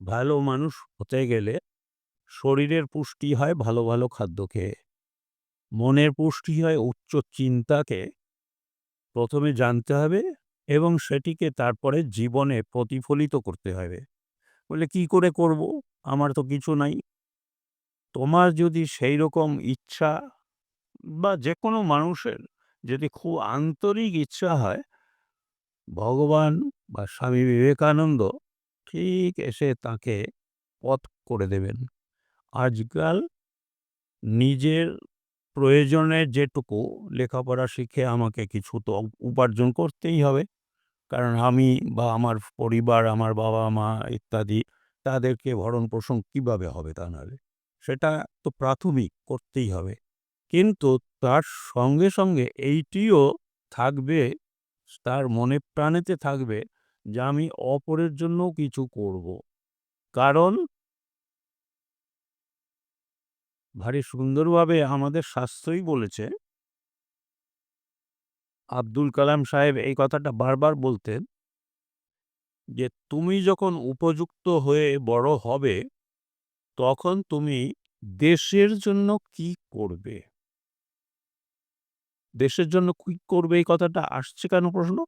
ভালো মানুষ হতে গেলে শরীরের পুষ্টি হয় ভালো, ভালো খাদ্য খেয়ে। মনের পুষ্টি হয় উচ্চ চিন্তাকে ১ম এ জানতে হবে এবং সেটিকে তারপরে জীবনে প্রতিফলিত করতে হবে। বলে কি করে করব? আমার তো কিছু নাই। তোমার যদি সেইরকম ইচ্ছা বা যেকোনো মানুষের যদি খুব আন্তরিক ইচ্ছা হয়, ভগবান বা স্বামী বিবেকানন্দ ঠিক এসে তাকে পথ করে দেবেন। আজকাল নিজের প্রয়োজনের যেটুকু লেখাপড়া শিখে আমাকে কিছু তো উপার্জন করতেই হবে। কারণ আমি বা আমার পরিবার, আমার বাবা-মা ইত্যাদি তাদেরকে ভরণ-পোষণ কিভাবে হবে তা নাহলে? সেটা তো প্রাথমিক করতেই হবে। কিন্তু তার সঙ্গে, সঙ্গে এইটিও থাকবে, তার মনে প্রাণেতে থাকবে যে আমি অপরের জন্যও কিছু করব। কারণ ভারী সুন্দরভাবে আমাদের শাস্ত্রই বলেছে, আব্দুল কালাম সাহেব এই কথাটা বারবার বলতেন যে, "তুমি যখন উপযুক্ত হয়ে বড় হবে, তখন তুমি দেশের জন্য কি করবে?" দেশের জন্য কি করবে এই কথাটা আসছে কেন প্রশ্ন?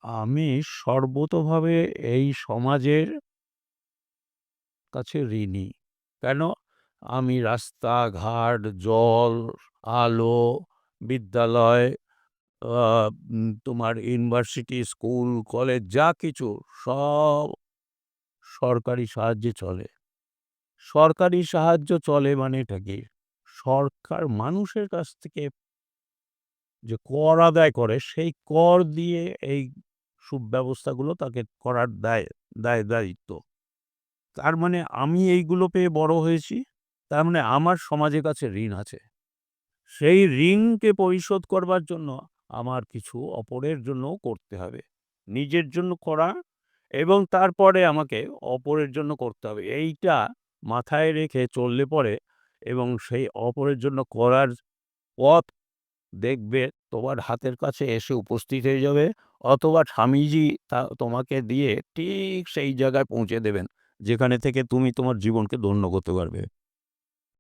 আমি সর্বতোভাবে এই সমাজের কাছে ঋণী। কেন? আমি রাস্তাঘাট, জল, আলো, বিদ্যালয়, আ তোমার ইউনিভার্সিটি, স্কুল, কলেজ যা কিছু সব সরকারি সাহায্যে চলে। সরকারি সাহায্য চলে মানে এটা কি? সরকার মানুষের কাছ থেকে যে কর আদায় করে, সেই কর দিয়ে এই সুব্যবস্থাগুলো তাকে করার দায়-দায়িত্ব। তার মানে আমি এইগুলো পেয়ে বড় হয়েছি। তার মানে আমার সমাজের কাছে ঋণ আছে। সেই ঋণকে পরিশোধ করবার জন্য আমার কিছু অপরের জন্যও করতে হবে। নিজের জন্য করা এবং তারপরে আমাকে অপরের জন্য করতে হবে। এইটা মাথায় রেখে চললে পরে এবং সেই অপরের জন্য করার পথ দেখবে তোমার হাতের কাছে এসে উপস্থিত হয়ে যাবে, অথবা স্বামীজি তোমাকে দিয়ে ঠিক সেই জায়গায় পৌঁছে দেবেন, যেখানে থেকে তুমি তোমার জীবনকে ধন্য করতে পারবে।